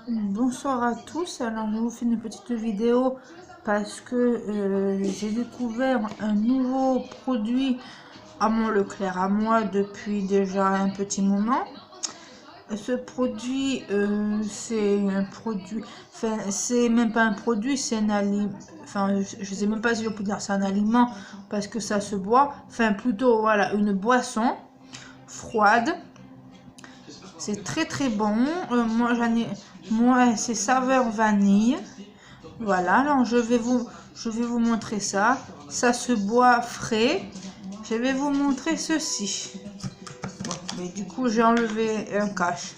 Bonsoir à tous, alors je vous fais une petite vidéo parce que j'ai découvert un nouveau produit à mon Leclerc à moi depuis déjà un petit moment. Ce produit, c'est un produit, enfin c'est même pas un produit, c'est un aliment, enfin je sais même pas si je peux dire c'est un aliment parce que ça se boit, enfin plutôt voilà une boisson froide. C'est très bon. Moi c'est saveur vanille. Voilà, alors je vais vous montrer ça. Ça se boit frais. Je vais vous montrer ceci. Bon, mais du coup j'ai enlevé un cache.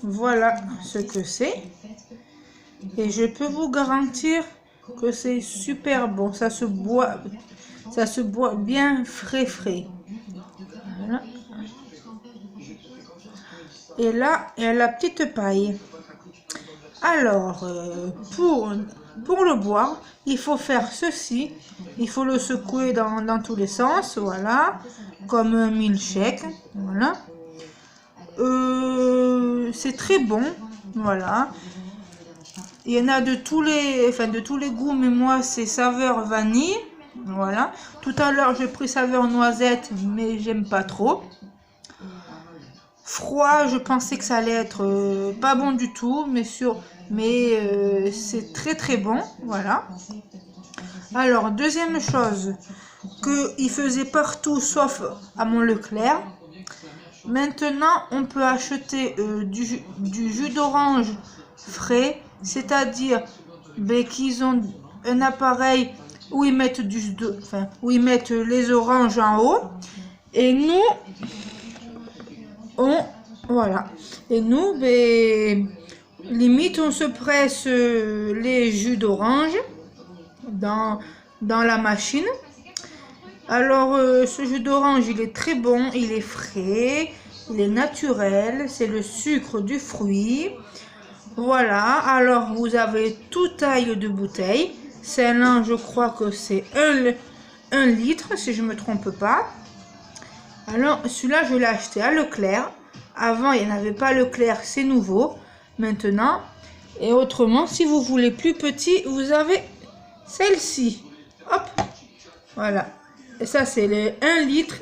Voilà ce que c'est. Et je peux vous garantir que c'est super bon. Ça se boit bien frais. Voilà. Et là, il y a la petite paille. Alors, pour le boire, il faut faire ceci. Il faut le secouer dans tous les sens, voilà, comme un milkshake, voilà. C'est très bon, voilà. Il y en a de tous les goûts, mais moi c'est saveur vanille, voilà. Tout à l'heure j'ai pris saveur noisette, mais j'aime pas trop. Froid, je pensais que ça allait être pas bon du tout, mais c'est très bon, voilà. Alors, deuxième chose, qu'il faisait partout sauf à mon Leclerc. Maintenant, on peut acheter du jus d'orange frais, c'est-à-dire qu'ils ont un appareil où ils mettent où ils mettent les oranges en haut. Et nous, voilà. Et nous, limite, on se presse les jus d'orange dans la machine. Alors, ce jus d'orange, il est très bon, il est frais, il est naturel, c'est le sucre du fruit. Voilà, alors vous avez toute taille de bouteille. Celle-là, je crois que c'est 1 litre, si je ne me trompe pas. Alors, celui-là, je l'ai acheté à Leclerc. Avant, il n'y en avait pas Leclerc, c'est nouveau. Maintenant. Et autrement, si vous voulez plus petit, vous avez celle-ci. Hop. Voilà. Et ça, c'est le 1 litre.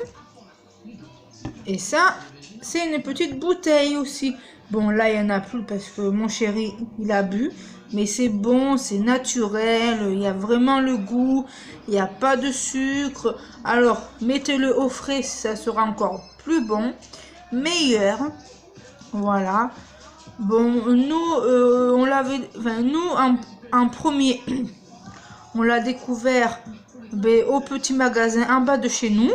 Et ça, c'est une petite bouteille aussi. Bon, là, il n'y en a plus parce que mon chéri, il a bu. Mais c'est bon, c'est naturel, il y a vraiment le goût, il n'y a pas de sucre. Alors, mettez-le au frais, ça sera encore plus bon, meilleur. Voilà. Bon, nous, on l'avait, en premier, on l'a découvert au petit magasin en bas de chez nous.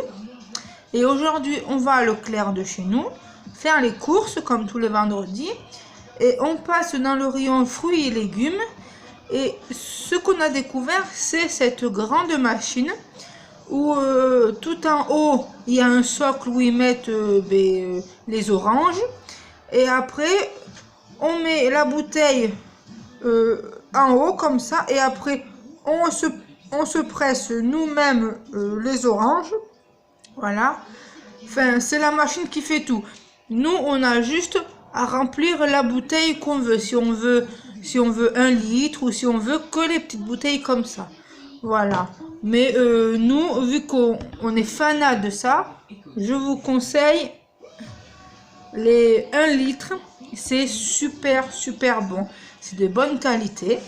Et aujourd'hui, on va à Leclerc de chez nous faire les courses comme tous les vendredis. Et on passe dans le rayon fruits et légumes. Et ce qu'on a découvert, c'est cette grande machine où tout en haut, il y a un socle où ils mettent les oranges. Et après, on met la bouteille en haut comme ça. Et après, on se presse nous-mêmes les oranges. Voilà. Enfin, c'est la machine qui fait tout. Nous, on a juste à remplir la bouteille qu'on veut. Si on veut 1 litre ou si on veut que les petites bouteilles comme ça. Voilà. Mais nous, vu qu'on est fanat de ça, je vous conseille les 1 litre. C'est super bon. C'est de bonne qualité.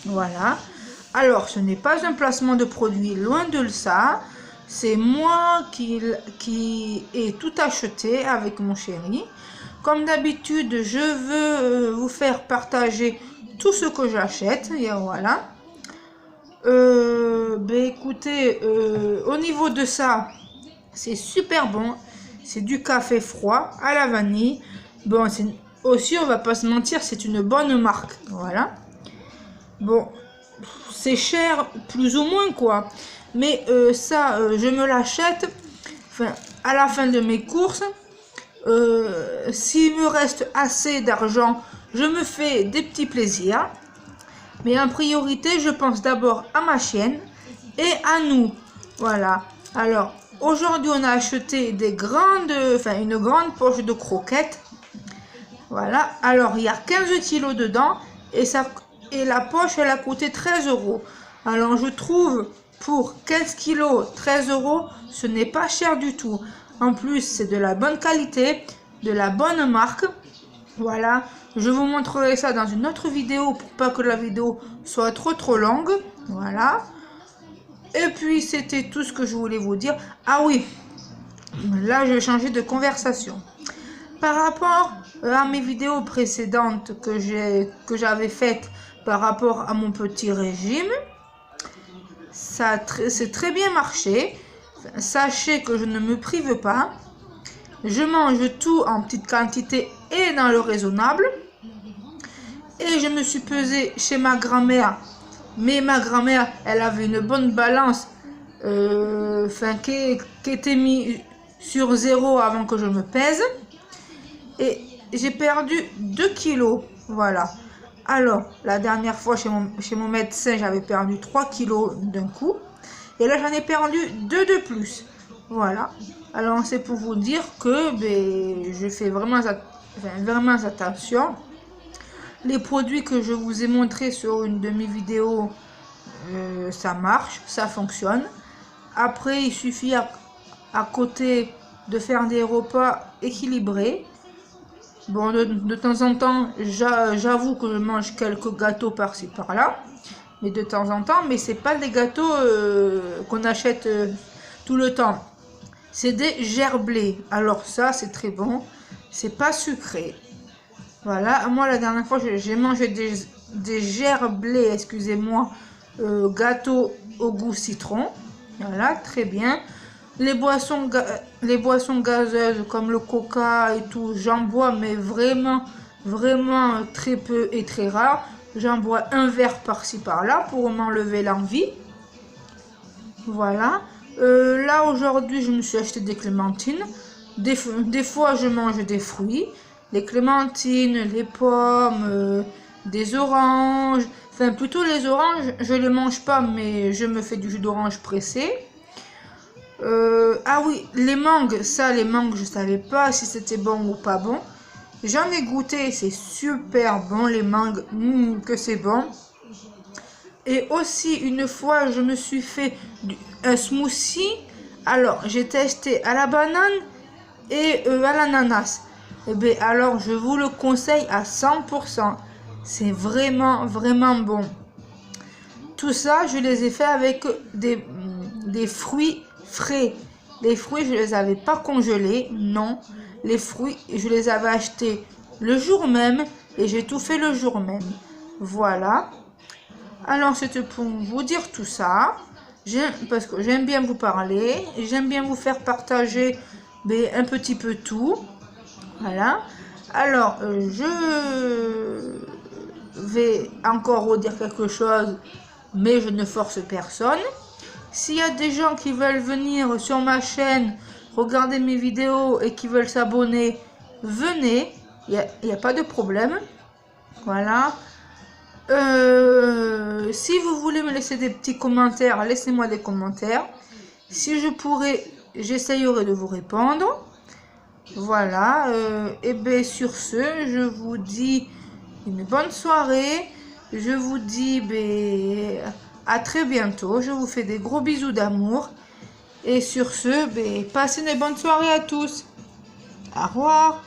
Voilà. Alors, ce n'est pas un placement de produit, loin de ça. C'est moi qui ai tout acheté avec mon chéri. Comme d'habitude, je veux vous faire partager tout ce que j'achète. Et voilà. Écoutez, au niveau de ça, c'est super bon. C'est du café froid à la vanille. Bon, aussi, on va pas se mentir, c'est une bonne marque. Voilà. Bon, c'est cher, plus ou moins, quoi. Mais je me l'achète à la fin de mes courses. S'il me reste assez d'argent, je me fais des petits plaisirs. Mais en priorité, je pense d'abord à ma chienne et à nous. Voilà. Alors, aujourd'hui, on a acheté une grande poche de croquettes. Voilà, alors il y a 15 kilos dedans et la poche elle a coûté 13 €. Alors je trouve pour 15 kilos 13 €, ce n'est pas cher du tout. En plus c'est de la bonne qualité, de la bonne marque. Voilà, je vous montrerai ça dans une autre vidéo pour pas que la vidéo soit trop longue. Voilà. Et puis c'était tout ce que je voulais vous dire. Ah oui, là je vais changer de conversation. Par rapport à mes vidéos précédentes que j'avais faites par rapport à mon petit régime, c'est très bien marché. Sachez que je ne me prive pas. Je mange tout en petite quantité et dans le raisonnable. Et je me suis pesée chez ma grand-mère. Mais ma grand-mère, elle avait une bonne balance qui était mise sur 0 avant que je me pèse. Et j'ai perdu 2 kilos. Voilà. Alors, la dernière fois chez mon médecin, j'avais perdu 3 kilos d'un coup. Et là, j'en ai perdu 2 de plus. Voilà. Alors, c'est pour vous dire que je fais vraiment attention. Les produits que je vous ai montrés sur une de mes vidéos, ça marche, ça fonctionne. Après, il suffit à côté de faire des repas équilibrés. Bon, de temps en temps, j'avoue que je mange quelques gâteaux par-ci par-là. Mais de temps en temps, mais c'est pas des gâteaux qu'on achète tout le temps. C'est des gerblés. Alors ça, c'est très bon. C'est pas sucré. Voilà, moi la dernière fois, j'ai mangé des gerblés, excusez-moi, gâteaux au goût citron. Voilà, très bien. Les boissons gazeuses comme le coca et tout, j'en bois, mais vraiment très peu et très rare. J'en bois un verre par-ci par-là pour m'enlever l'envie. Voilà. Là aujourd'hui, je me suis acheté des clémentines. Des fois, je mange des fruits. Les clémentines, les pommes, des oranges. Enfin, plutôt les oranges, je les mange pas, mais je me fais du jus d'orange pressé. Ah oui, les mangues, les mangues, je savais pas si c'était bon ou pas bon. J'en ai goûté, c'est super bon, les mangues, que c'est bon. Et aussi, une fois, je me suis fait un smoothie. Alors, j'ai testé à la banane et à l'ananas. Et bien, alors, je vous le conseille à 100%. C'est vraiment bon. Tout ça, je les ai fait avec des fruits frais. Les fruits, je les avais pas congelés, non. Les fruits, je les avais achetés le jour même et j'ai tout fait le jour même. Voilà. Alors, c'était pour vous dire tout ça. Parce que j'aime bien vous parler. J'aime bien vous faire partager un petit peu tout. Voilà. Alors, je vais encore redire quelque chose, mais je ne force personne. S'il y a des gens qui veulent venir sur ma chaîne, regarder mes vidéos et qui veulent s'abonner, venez, il n'y a pas de problème. Voilà. Si vous voulez me laisser des petits commentaires, laissez-moi des commentaires. Si je pourrais, j'essayerai de vous répondre. Voilà. Et bien sur ce, je vous dis une bonne soirée. Je vous dis à très bientôt. Je vous fais des gros bisous d'amour. Et sur ce, passez une bonne soirée à tous. Au revoir.